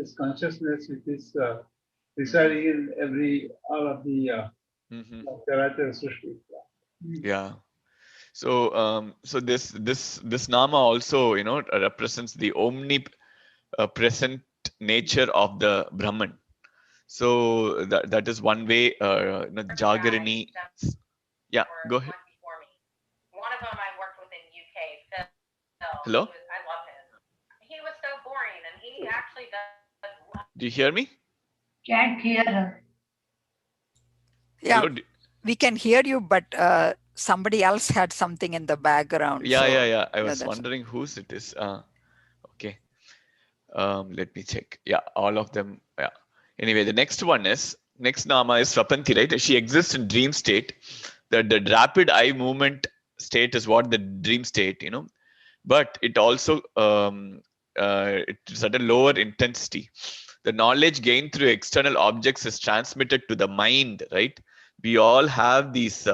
this consciousness which is residing in all of the Charachara Srishti. Yeah. So so this nama also, you know, represents the omnipresent nature of the Brahman. So that is one way. You know, Jagarini. Yeah, go ahead. One of them I worked with in UK, Phil. Hello. I love him. He was so boring, and he actually does. Do you hear me? Can't hear her. Yeah, Hello. we can hear you, but somebody else had something in the background. Yeah, so, yeah. I was that's wondering whose it is. Okay. Let me check. Yeah, all of them. Yeah. Anyway, the next nama is Swapanti, right? She exists in dream state. The rapid eye movement state is what the dream state, you know, but it also it's at a lower intensity. The knowledge gained through external objects is transmitted to the mind, right? We all have these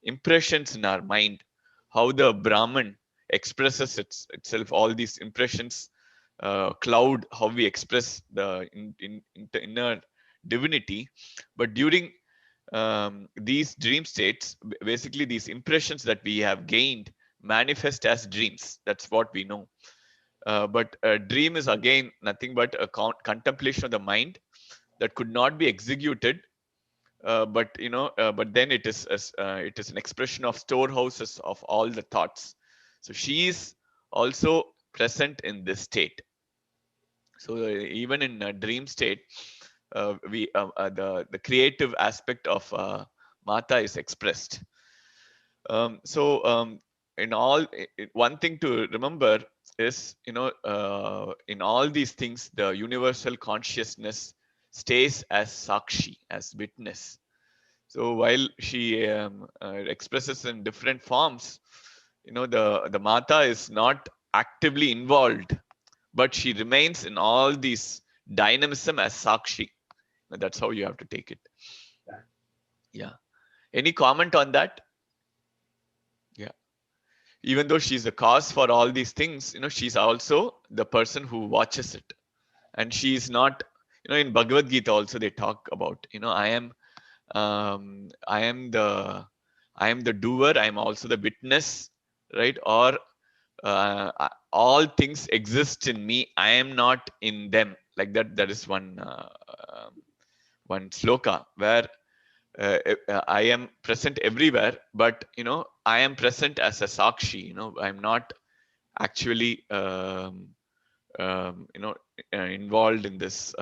impressions in our mind. How the Brahman expresses itself, all these impressions, cloud how we express the inner divinity. But during these dream states, basically these impressions that we have gained manifest as dreams. That's what we know. But a dream is again nothing but a contemplation of the mind that could not be executed. But you know, but then it is an expression of storehouses of all the thoughts. So she is also present in this state. So even in a dream state, the creative aspect of Mata is expressed. So in all, one thing to remember is, you know, in all these things, the universal consciousness stays as sakshi, as witness. So while she expresses in different forms, you know, the Mata is not actively involved, but she remains in all these dynamism as sakshi. That's how you have to take it. Yeah. Any comment on that? Yeah. Even though she's the cause for all these things, you know, she's also the person who watches it. And she's not, you know, in Bhagavad Gita also they talk about, you know, I am the doer, I am also the witness, right? Or all things exist in me, I am not in them. Like that. That is one sloka where I am present everywhere, but you know, I am present as a sakshi. You know, I'm not actually you know, involved in this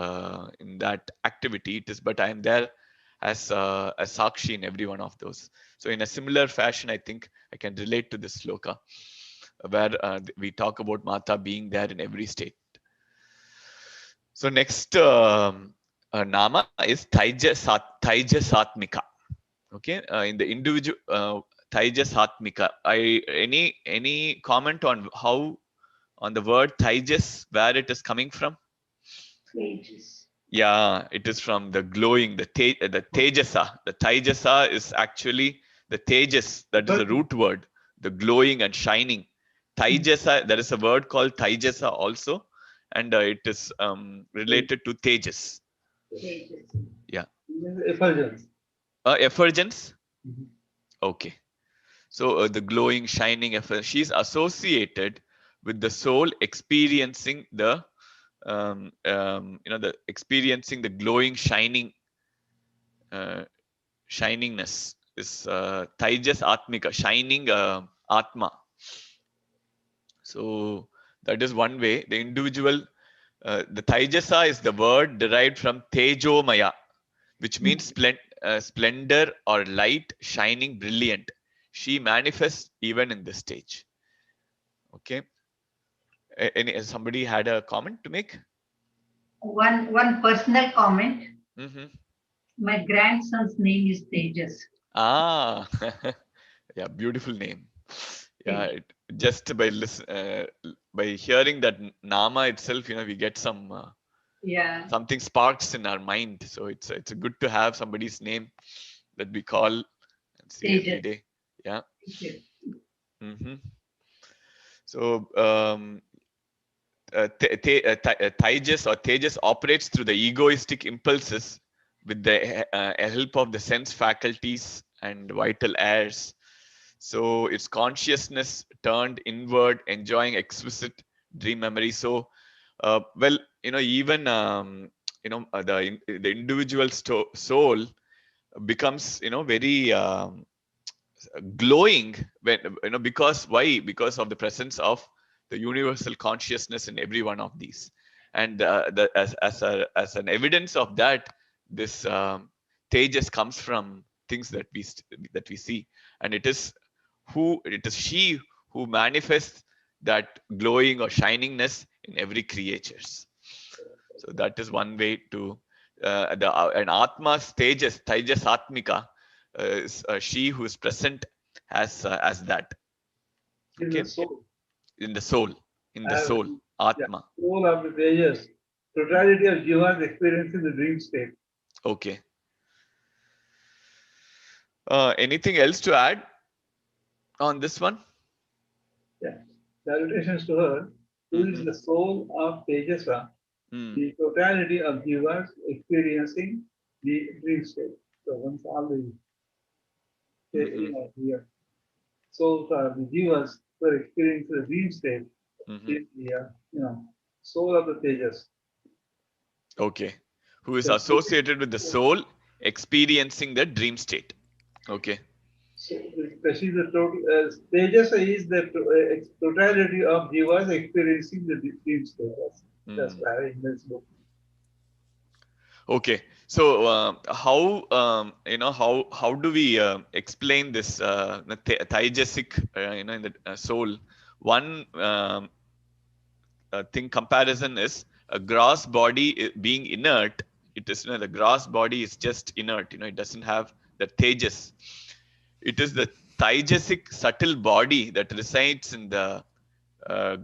in that activity. It is, but I am there as a sakshi in every one of those. So in a similar fashion, I think I can relate to this sloka where we talk about Mata being there in every state. So next nama is Taijasatmika. Okay, in the individual Taijasatmika. Any comment on how, on the word Taijas, where it is coming from? Pages. Yeah, it is from the glowing, the Tejasa. The Taijasa is actually the Tejas. That is the root word, the glowing and shining. Taijasa, there is a word called Taijasa also, and it is related to Tejas. Pages. Yeah. Effulgence. Effulgence. Okay. So the glowing, shining effulgence. She's associated with the soul experiencing the you know, the experiencing the glowing, shining shiningness is Taijas Atmika, shining Atma. So that is one way. The individual, the Taijasa is the word derived from Tejomaya, which means splendor or light, shining, brilliant. She manifests even in this stage. Okay. Somebody had a comment to make? One personal comment. My grandson's name is Tejas. Ah, yeah, beautiful name. Yeah, just by by hearing that nama itself, you know, we get some something sparks in our mind. So it's good to have somebody's name that we call and see every day. Yeah. So Tejas or Tejas operates through the egoistic impulses with the help of the sense faculties and vital airs. So its consciousness turned inward, enjoying exquisite dream memory. So, well, even the individual soul becomes very glowing when because why? Because of the presence of the universal consciousness in every one of these, and as an evidence of that, this tejas comes from things that we see, and it is she who manifests that glowing or shiningness in every creatures. So that is one way to an atma stages tejas atmika is she who is present as that. In Okay, the soul. in the soul, As atma. soul of the Tejas, totality of Jiva's experience in the dream state. Okay. Anything else to add on this one? Yeah. Salutations to her, who is the soul of Tejasa, the totality of Jiva's experiencing the dream state. So once all the souls are the Jivas who are experiencing the dream state, is the soul of the Tejas. Okay. Who is associated with the soul experiencing the dream state. Okay. So especially the total Tejas is the totality of Jivas experiencing the dream state. That's why in this book. Okay, so how do we explain this Taijasic in the soul? One thing comparison is a gross body being inert. It is the gross body is just inert. It doesn't have the tejas. It is the Taijasic subtle body that resides in the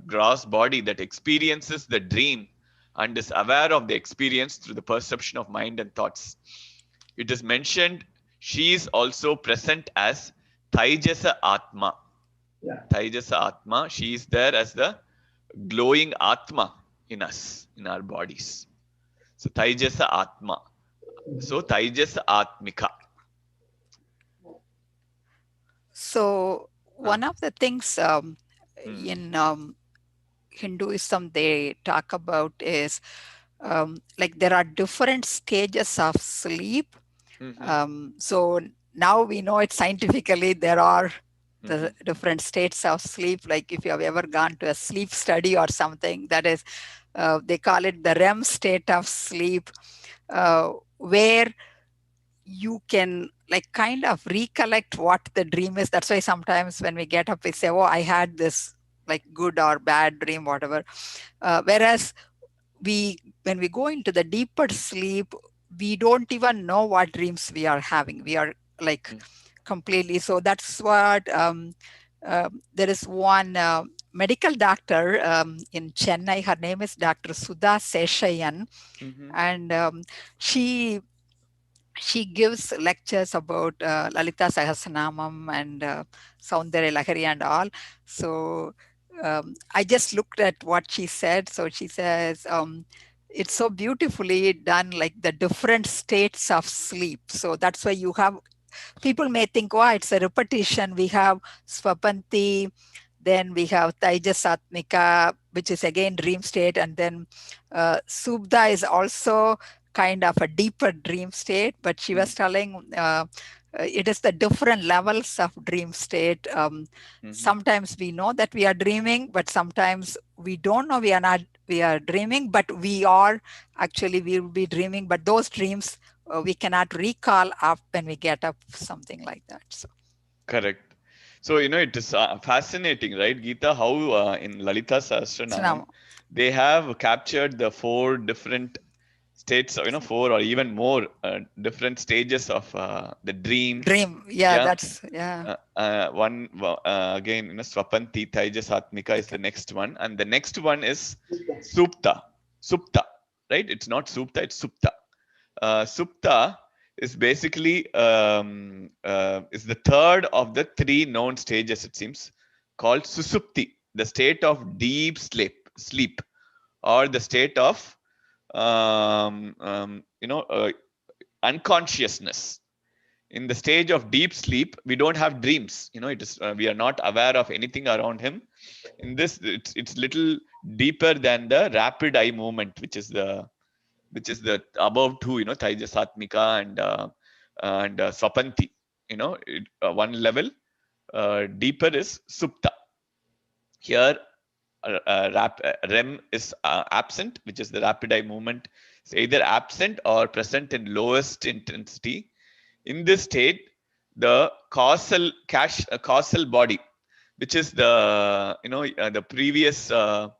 gross body that experiences the dream and is aware of the experience through the perception of mind and thoughts. It is mentioned she is also present as Taijasa Atma. Yeah. Taijasa Atma, she is there as the glowing Atma in us, in our bodies. So Taijasa Atma. So Taijasa Atmika. So one of the things in Hinduism they talk about is like there are different stages of sleep. So now we know it scientifically, there are the different states of sleep. Like if you have ever gone to a sleep study or something, that is, they call it the Rem state of sleep, where you can like kind of recollect what the dream is. That's why sometimes when we get up, we say, oh, I had this like good or bad dream, whatever. Whereas when we go into the deeper sleep, we don't even know what dreams we are having. We are like completely. So that's what there is one medical doctor in Chennai. Her name is Dr. Sudha Seshayan. And she gives lectures about Lalita Sahasranamam and Saundarya Lahari and all. So I just looked at what she said. So she says, it's so beautifully done, like the different states of sleep. So that's why you have, people may think, wow, it's a repetition. We have Swapanti, then we have Taijasatmika, which is again dream state. And then Subda is also kind of a deeper dream state, but she was telling it is the different levels of dream state. Sometimes we know that we are dreaming, but sometimes we don't know we are dreaming, but we will be dreaming, but those dreams we cannot recall when we get up, something like that. So correct. So it is fascinating, right, Geeta, how in Lalita Sahasranamam they have captured the 4 different states, 4 or even more different stages of the dream. That's one again, Swapanti, Taijasatmika is the next one, and the next one is Supta, right? It's not Supta, it's Supta. Supta is basically is the third of the 3 known stages, it seems, called Susupti, the state of deep sleep, or the state of unconsciousness. In the stage of deep sleep, we don't have dreams. It is we are not aware of anything around him. In this, it's little deeper than the rapid eye movement, which is the above two. Taijasatmika and Swapanti. One level deeper is Supta. Here, REM is absent, which is the rapid eye movement. It's either absent or present in lowest intensity. In this state, the causal body, which is the the previous the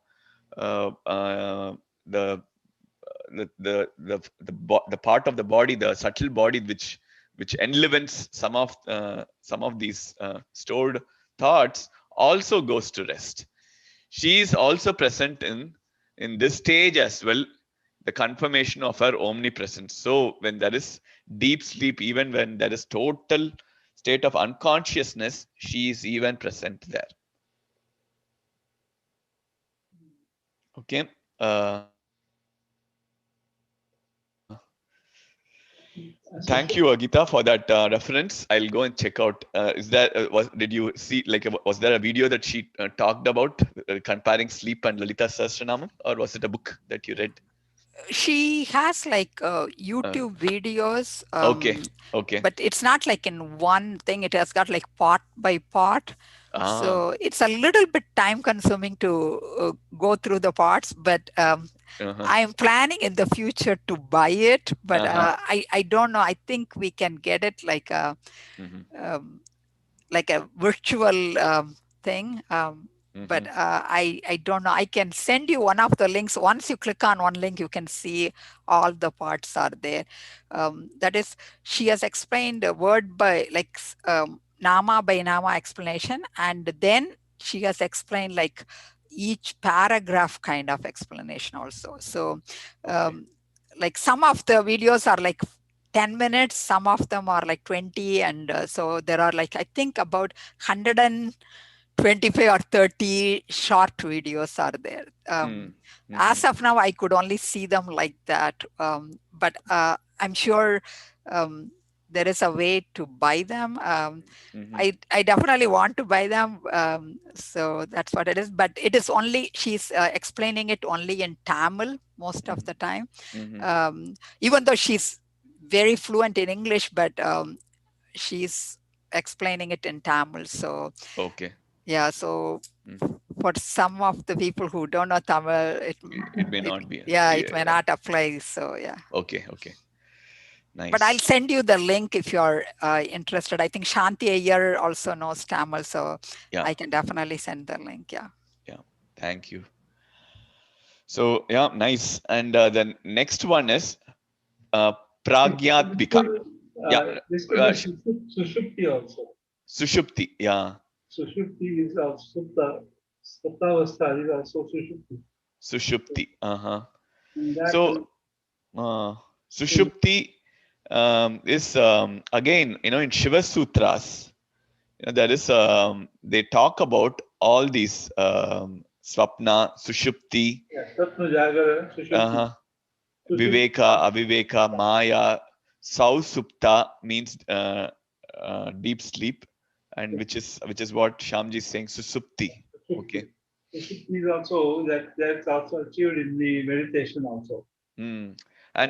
part of the body, the subtle body which enlivens some of these stored thoughts, also goes to rest. She is also present in this stage as well, the confirmation of her omnipresence. So when there is deep sleep, even when there is total state of unconsciousness, she is even present there. Okay. Thank you, Agita, for that reference. I'll go and check out. Did you see, was there a video that she talked about comparing sleep and Lalitha Sahasranamam, or was it a book that you read? She has YouTube videos. Okay. But it's not like in one thing. It has got like part by part. So it's a little bit time consuming to go through the parts, but I'm planning in the future to buy it, but I don't know. I think we can get it like a virtual thing. But I don't know. I can send you one of the links. Once you click on one link, you can see all the parts are there. That is, she has explained word by nama by nama explanation, and then she has explained like each paragraph kind of explanation also. So like some of the videos are like 10 minutes, some of them are like 20, and so there are like I think about 125 or 30 short videos are there. As of now, I could only see them like that, but I'm sure there is a way to buy them. I definitely want to buy them, so that's what it is. But it is only, she's explaining it only in Tamil most of the time, even though she's very fluent in English, but she's explaining it in Tamil. So yeah, so for some of the people who don't know Tamil, it may not be. It may not apply. So yeah. Okay. Nice. But I'll send you the link if you're interested. I think Shanti Iyer also knows Tamil, so I can definitely send the link. Yeah. Thank you. So nice. And the next one is Pragyatmika. This is Sushupti also. Sushupti, Sushupti is also Suptavastha is also Sushupti. Sushupti, So Sushupti is again, in Shiva Sutras, there is they talk about all these Swapna, Sushupti, Swapna Jagara, Sushupti. Viveka, Aviveka, Maya. Sausupta means deep sleep, and which is what Shyamji is saying, Susupti. Okay. Susupti is also that's also achieved in the meditation also. And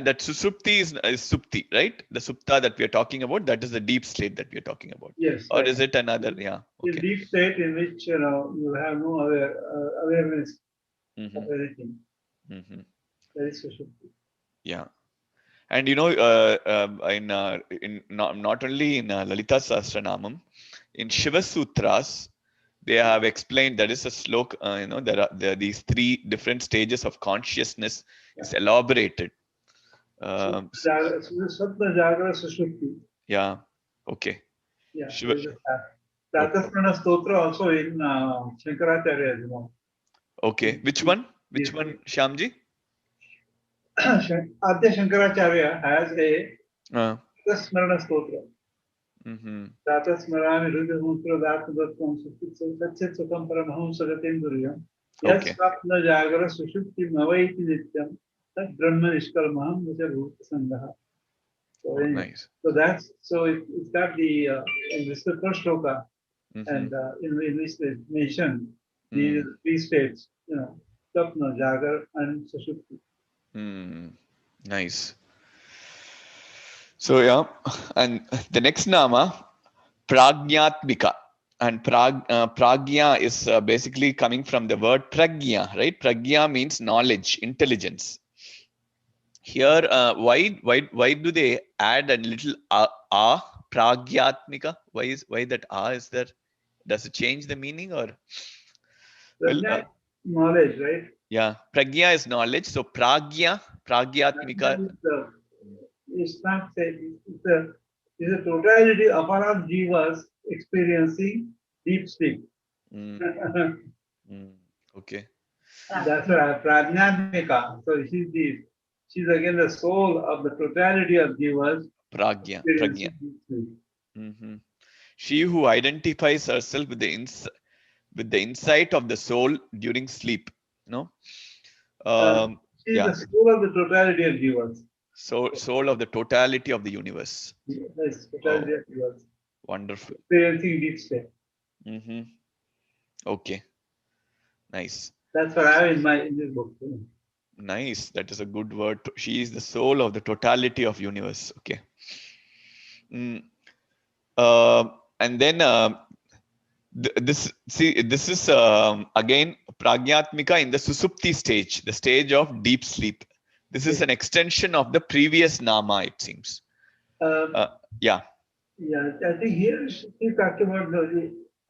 that Susupti is Supti, right? The Supta that we are talking about, that is the deep state that we are talking about. Yes. Or is it another? Yeah. Okay. The deep state in which you have no awareness of everything. That is Sushupti. Yeah. And in not only in Lalitha Sahasranamam, in Shiva Sutras, they have explained that is a slok. There are these three different stages of consciousness is elaborated. Swapna Jagara Sushupti. Yeah. Okay. Yeah. Pratasmana Stotra also in Shankaracharya, Okay. Which one? Which one, Shyamji? Adya Shankaracharya has a Pratasmarana Stotra. Pratasmarami Hridyamutra Dhatmadatvam Satchit Sukham Paramaham Sagatenduryam Yes, Okay. Swapna Jagara Sushupti Navaiti Nityam Tad Brahma Nishkalmaham Vaja Rupa Sangaha. So, Oh, nice. so that's so it's got the this is the first shloka, and in which they mentioned the three states, Swapna, Jagar, and Sushupti. Nice. So yeah, and the next nama, Pragyatmika. And pragya is basically coming from the word pragya, right? Pragya means knowledge, intelligence. Here, why do they add a little pragyatmika? Why that is there? Does it change the meaning or? Well, knowledge, right? Yeah, pragya is knowledge. So pragyatmika. It's not said. It's a totality of all of jivas experiencing deep sleep. Okay. That's what Prajnatmika. So she's again the soul of the totality of jivas Pragya. experiencing deep sleep. She who identifies herself with the insight of the soul during sleep. No. She's the soul of the totality of jivas. Soul of the totality of the universe. Yes, totality of jivas. Wonderful. Experiencing deep sleep. Okay. Nice. That's what I have in this book. Nice. That is a good word. She is the soul of the totality of universe. Okay. And then this is again Pragyatmika in the Susupti stage, the stage of deep sleep. This is an extension of the previous nama, it seems. Yeah. Yeah, I think here she talked about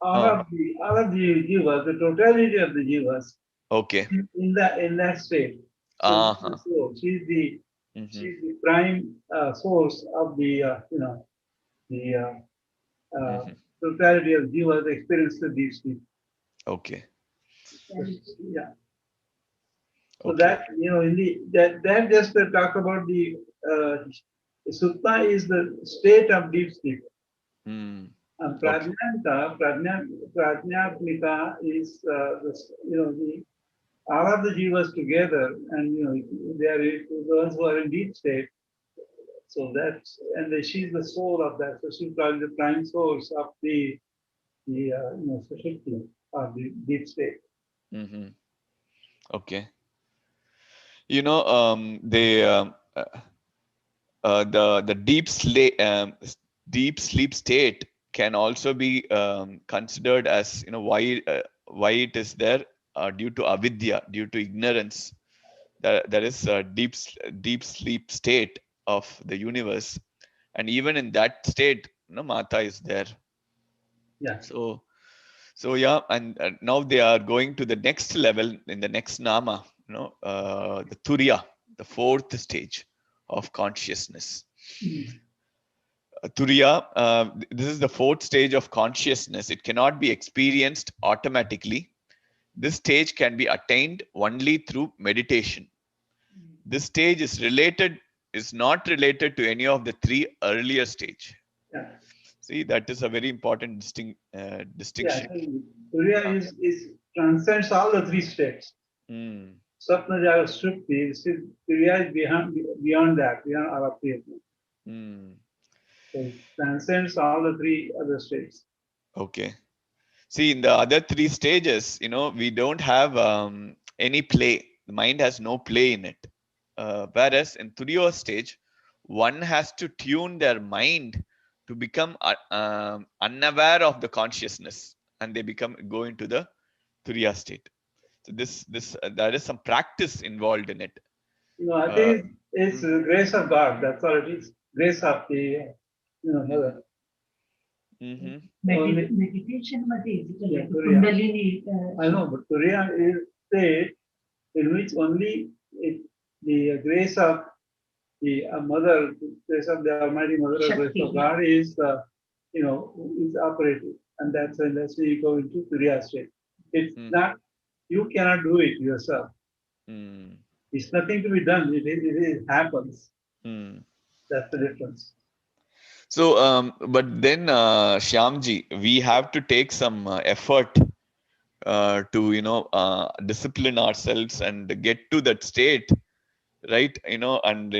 all of the jivas, the totality of the jivas. Okay. In that state. So she's the prime source of the totality of jivas experience the deep sleep. Okay. Yeah. So that in that just talk about the Sutta is the state of deep sleep. And Prajnatmika is the all of the jivas together, and they are the ones who are in deep state. So that's she's the soul of that. So she's probably the prime source of the Sushupti of the deep state. Okay. The deep sleep state can also be considered as why it is there due to avidya, due to ignorance. There is a deep sleep state of the universe, and even in that state, Mata is there. Yeah. So yeah, and now they are going to the next level in the next nama, the Turiya, the fourth stage of consciousness. Turiya, this is the fourth stage of consciousness. It cannot be experienced automatically. This stage can be attained only through meditation. This stage is not related to any of the three earlier stage. Yeah. See, that is a very important distinction. Yeah, Turiya transcends all the three states. Swapna Jagara Shrupti, Turiya is beyond that, beyond all of three. So it transcends all the three other states. Okay. See, in the other three stages, we don't have any play. The mind has no play in it. Whereas in Turiya stage, one has to tune their mind to become unaware of the consciousness, and they go into the Turiya state. So there is some practice involved in it. I think it's the grace of God. That's all it is. Grace of the Mother. Meditation Kundalini. I know, but Turiya is state in which only the grace of the Mother, grace of the Almighty Mother, grace of God is is operating, and that's when you go into Turiya state. It's not, you cannot do it yourself. It's nothing to be done. It happens. That's the difference. So, but then Shyamji, we have to take some effort to discipline ourselves and get to that state, right? And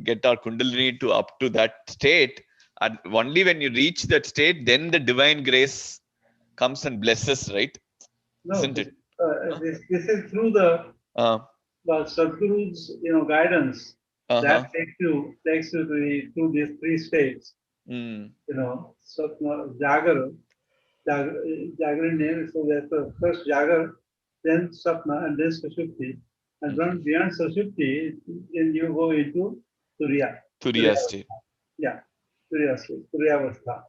get our kundalini to up to that state. And only when you reach that state, then the divine grace comes and blesses, right? No, Isn't it? this is through the Uh, Sadhguru's guidance uh-huh. that takes you through these three states. Mm. Swapna, Jagran name. So that's the first Jagar, then Sapna, and then Sushupti. And Mm-hmm. then beyond Sushupti, then you go into Turiya. Turiya state. Yeah, Turiya state, Turiyavastha.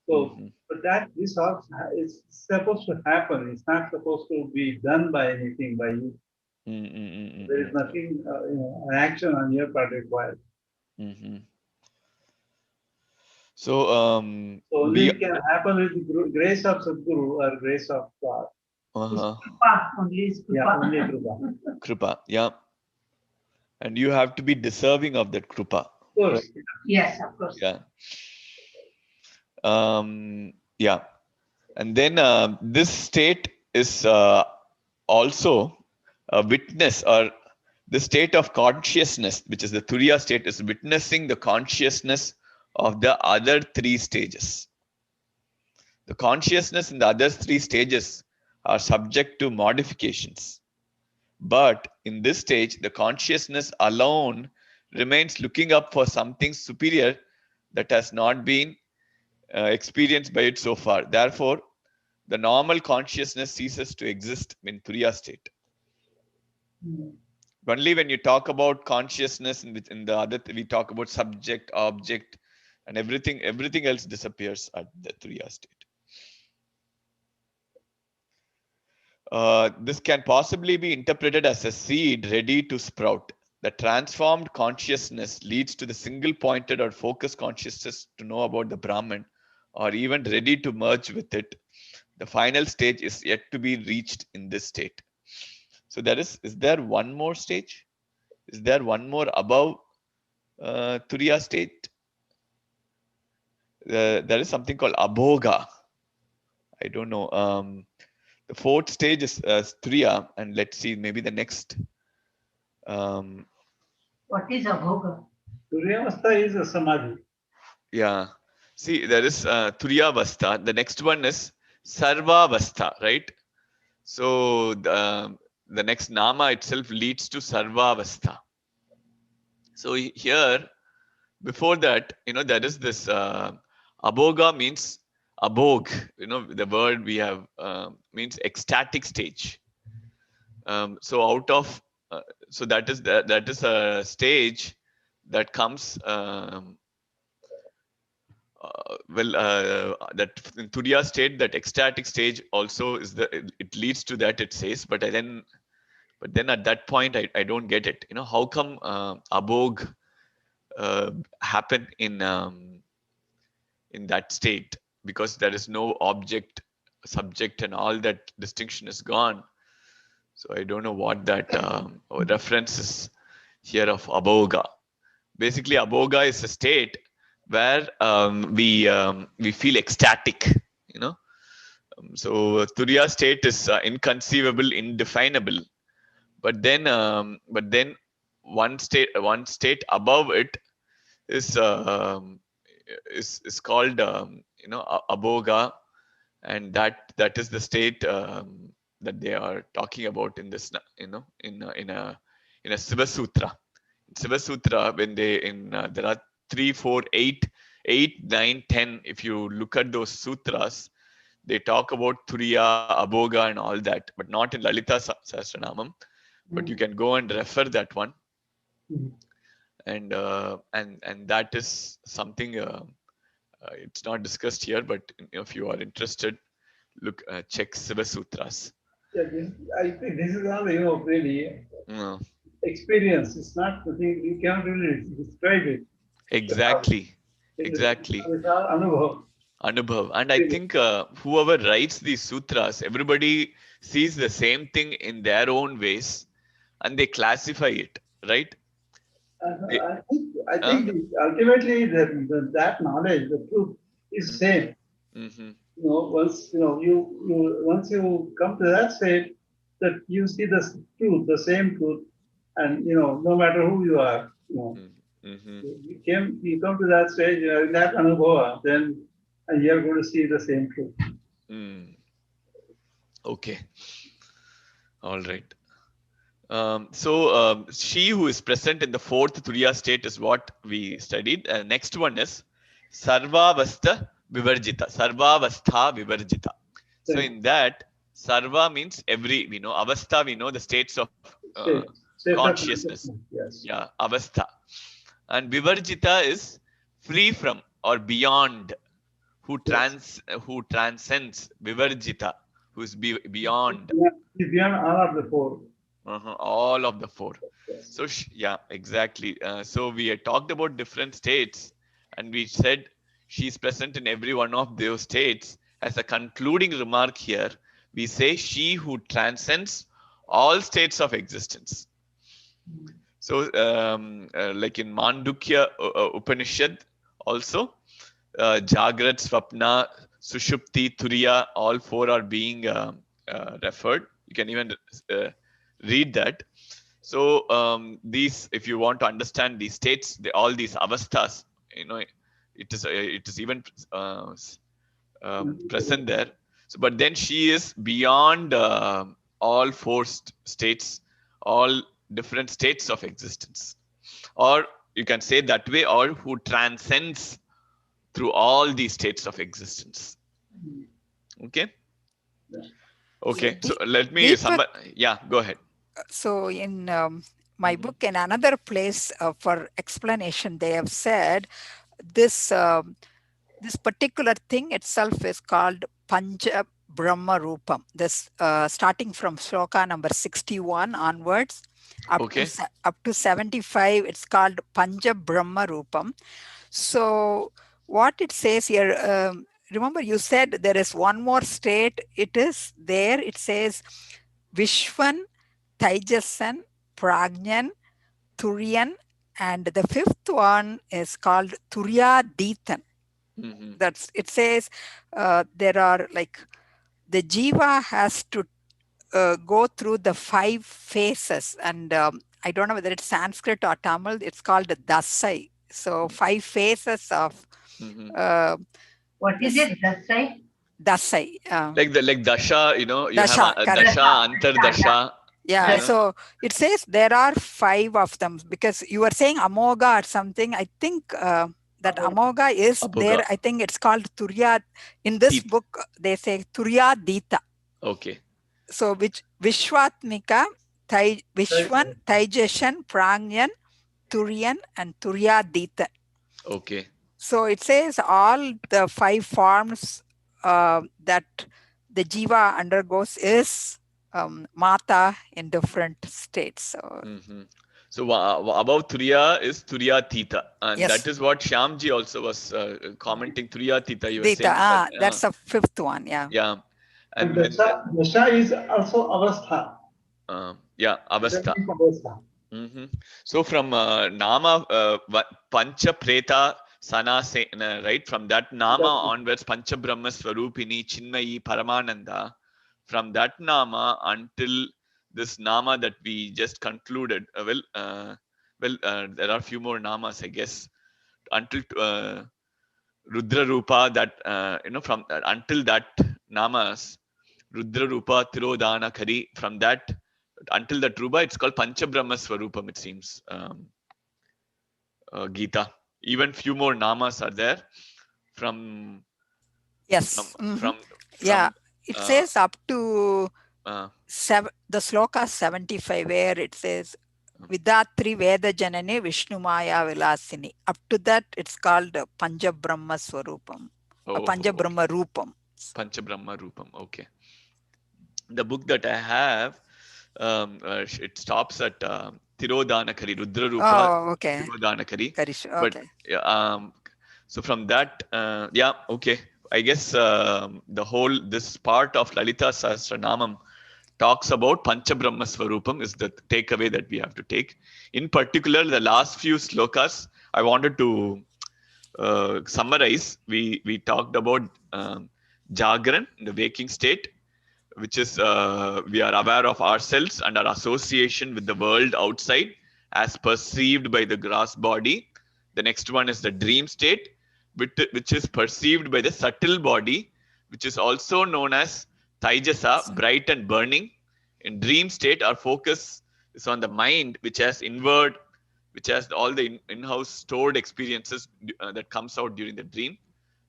So, but this all is supposed to happen. It's not supposed to be done by anything by you. There is nothing, an action on your part required. So, So only it can happen with the grace of Sadguru or grace of God. Only is Yeah, Kripa. only Kripa. Kripa, yeah. And you have to be deserving of that Kripa. Of course. Yes, of course. Yeah. Yeah. And then this state is also a witness, or the state of consciousness, which is the Turiya state, is witnessing the consciousness of the other three stages. The consciousness in the other three stages are subject to modifications. But in this stage, the consciousness alone remains looking up for something superior that has not been experienced by it so far. Therefore, the normal consciousness ceases to exist in Turiya state. Only when you talk about consciousness in the other, we talk about subject, object, and everything else disappears at the Turiya state. This can possibly be interpreted as a seed ready to sprout. The transformed consciousness leads to the single-pointed or focused consciousness to know about the Brahman, or even ready to merge with it. The final stage is yet to be reached in this state. So is there one more stage? Is there one more above Turiya state? There is something called Abhoga. I don't know. The fourth stage is Turiya, and let's see, maybe the next. What is Abhoga? Turiyavastha is a samadhi. Yeah. See, there is Turiyavastha. The next one is Sarvavastha, right? So the next Nama itself leads to Sarvavastha. So here, before that, there is this Abhoga means abhog. The word we have means ecstatic stage. So out of so that is a stage that comes that in Turiya state, that ecstatic stage also is it leads to that, it says, but then at that point I don't get it. How come abhog happen in that state? Because there is no object, subject, and all that distinction is gone. So I don't know what that reference is here of abhoga. Basically, abhoga is a state where we feel ecstatic. So Turiya state is inconceivable, indefinable. But then one state above it is called abhoga, and that is the state that they are talking about in this, in a Siva Sutra. In Siva Sutra, when there are 3, 4, 8, 9, 10. If you look at those sutras, they talk about Turiya, Abhoga, and all that, but not in Lalitha Sahasranamam. But you can go and refer that one, and that is something. It's not discussed here, but if you are interested, look, check Siva Sutras. Yeah, I think this is all really experience. It's not the thing, you can't really describe it. Exactly. It's all Anubhav. And I think whoever writes these sutras, everybody sees the same thing in their own ways, and they classify it, right? I think ultimately that knowledge, the truth, is same. once once you come to that state, that you see the truth, the same truth, and no matter who you are, Mm-hmm. you come to that stage, in that anubhava, then you're going to see the same truth. Okay. All right. She who is present in the fourth Turiya state is what we studied. Next one is Sarvavastha Vivarjita. Sarvavastha Vivarjita. So in that, Sarva means every, we know, Avastha, we know the states of State of consciousness. yes. Yeah, Avastha. And Vivarjita is free from or beyond, who transcends, Vivarjita, who is beyond. Beyond all of the four. All of the four. Yes. So yeah, exactly. So we had talked about different states, and we said she's present in every one of those states. As a concluding remark here, we say she who transcends all states of existence. So like in Mandukya Upanishad also, Jagrat, Swapna, Sushupti, Turiya, all four are being referred. You can even read that. So these, if you want to understand these states, all these avasthas, it is even present there. So, but then she is beyond all four states, all different states of existence, or you can say that way, or who transcends through all these states of existence. Okay. Okay. So let me yeah, go ahead. So in my book, in another place for explanation, they have said this this particular thing itself is called Punjab Brahmarupam. This starting from sloka number 61 onwards up to 75, it's called Punjab Brahmarupam. So what it says here, remember you said there is one more state. It is there. It says Vishwan, Taijasan, Pragnan, Turiyan, and the fifth one is called Turyaditan. That's, it says there are like the jiva has to go through the 5 phases, and I don't know whether it's Sanskrit or Tamil. It's called dasai. So 5 phases of what is it? Dasai? Dasai. Like dasha, you dasha, have dasha, antardasha. Yeah, so it says there are 5 of them, because you were saying Amoga or something. I think that Amoga is there. I think it's called Turya. In this book, they say Turyadita. Okay. So which Vishwatmika, Vishwan, Taijeshan, Pragyan, Turiyan, and Turyadita. Okay. So it says all the 5 forms that the jiva undergoes is Mata in different states. So above Turiya is Turyatita, and that is what Shyamji also was commenting. Turyatita, you were saying. That's the 5th one, yeah. Yeah. And dasha is also avastha. Yeah, avastha. So from Nama Pancha Preta Sanasena, right? From that Nama onwards, Pancha Brahma Swarupini, Chinmayi, Paramananda. From that Nama until this Nama that we just concluded, there are a few more Namas, I guess, until Rudra Rupa, that, from until that Namas, Rudra Rupa, Tirodana Kari, from that, until that Rupa, it's called Pancha Brahma Swarupam, it seems. Gita. Even few more Namas are there from. Yes. From yeah. It says up to the sloka 75, where it says Vidatri Veda Janani Vishnu Maya Vilasini. Up to that, it's called Pancha Brahma Swarupam. Pancha Brahma Rupam. Pancha Brahma Rupam. Okay. The book that I have, it stops at Tirodanakari, Rudra Rupa. Oh, okay. Tirodanakari. Okay. But so from that, yeah, okay. I guess this part of Lalitha Sahasranamam talks about Pancha Brahma Swarupam is the takeaway that we have to take. In particular, the last few slokas, I wanted to summarize. We talked about Jagran, the waking state, which is we are aware of ourselves and our association with the world outside as perceived by the gross body. The next one is the dream state, which is perceived by the subtle body, which is also known as Taijasa, bright and burning. In dream state, our focus is on the mind, which has inward, which has all the in-house stored experiences that comes out during the dream.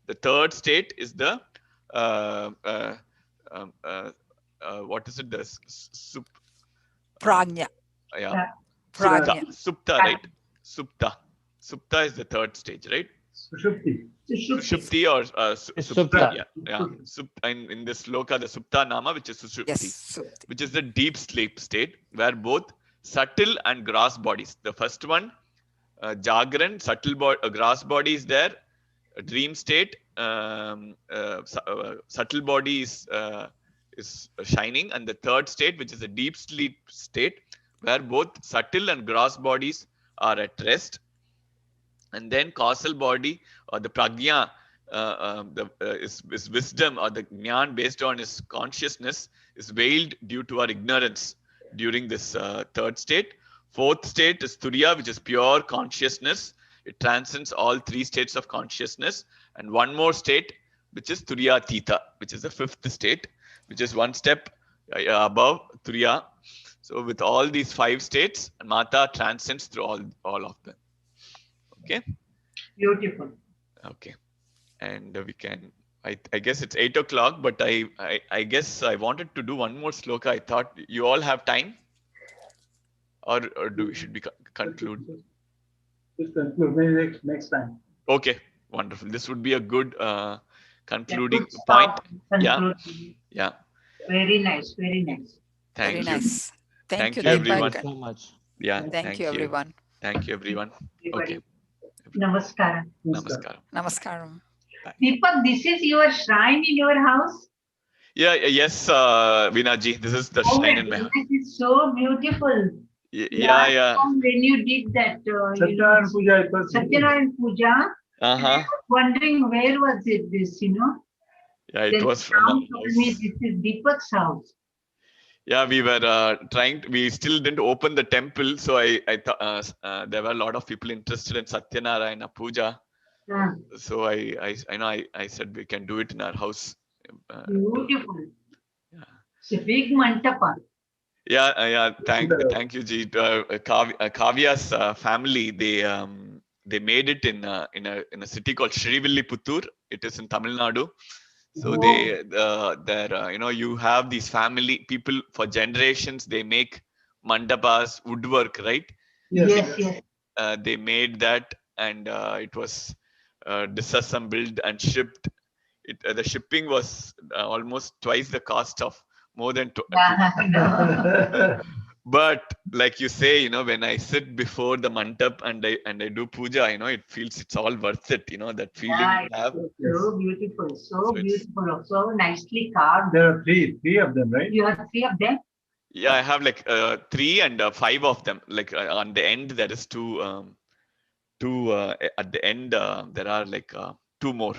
The third state is the what is it? The Prajna. yeah, Prajna. Supta, right? Supta is the third stage, right? Sushupti. Sushupti or Supta. Yeah. In this sloka, the Saranama, which is Sushupti, Yes. which is the deep sleep state where both subtle and gross bodies. The first one, Jagran, gross body is there. A dream state, subtle body is shining, and the third state, which is a deep sleep state, where both subtle and gross bodies are at rest. And then causal body or the prajna is wisdom or the jnana based on his consciousness is veiled due to our ignorance during this third state. Fourth state is turiya, which is pure consciousness. It transcends all three states of consciousness. And one more state, which is turiya theta, which is the fifth state, which is one step above turiya. So with all these five states, Mata transcends through all of them. Okay. Beautiful. Okay. And we can, I guess it's 8 o'clock, but I guess I wanted to do one more sloka. I thought you all have time, or should we conclude? Just conclude. Maybe next time. Okay. Wonderful. This would be a good concluding Good point. Conclude. Yeah. Very nice. Very nice. Thank Very you. nice. Thank you, everyone. Deepak. so much. Yeah. Thank you, everyone. Thank you, everyone. Okay. Namaskaram. Namaskaram. Namaskaram. Deepak, this is your shrine in your house? Yeah. Yes, Vinaji. This is the shrine in my house. This is so beautiful. Yeah. When you did that Satyanarayana Puja, it was Satyanarayana Puja, Uh-huh. I was wondering where was it this, Yeah, it Then was from Ram our told house. me this is Deepak's house. Yeah, we were we still didn't open the temple, so I thought there were a lot of people interested in Satyanarayana Puja. So I said we can do it in our house. Beautiful. Yeah. It's a big mantapa. Yeah. Thank you, Ji. Kavya's family, they made it in a city called Srivilliputtur. It is in Tamil Nadu. So you have these family people for generations. They make mandapas, woodwork, right? Yes. They made that, and it was disassembled and shipped. The shipping was almost twice the cost of more than. But like you say, when I sit before the mandap and I do puja, it feels it's all worth it. That feeling you have. So beautiful, so beautiful, so nicely carved. There are three of them, right? You have three of them? Yeah, I have like 3 and 5 of them. Like on the end there is two. At the end there are like 2 more.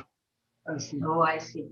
I see. Oh, I see.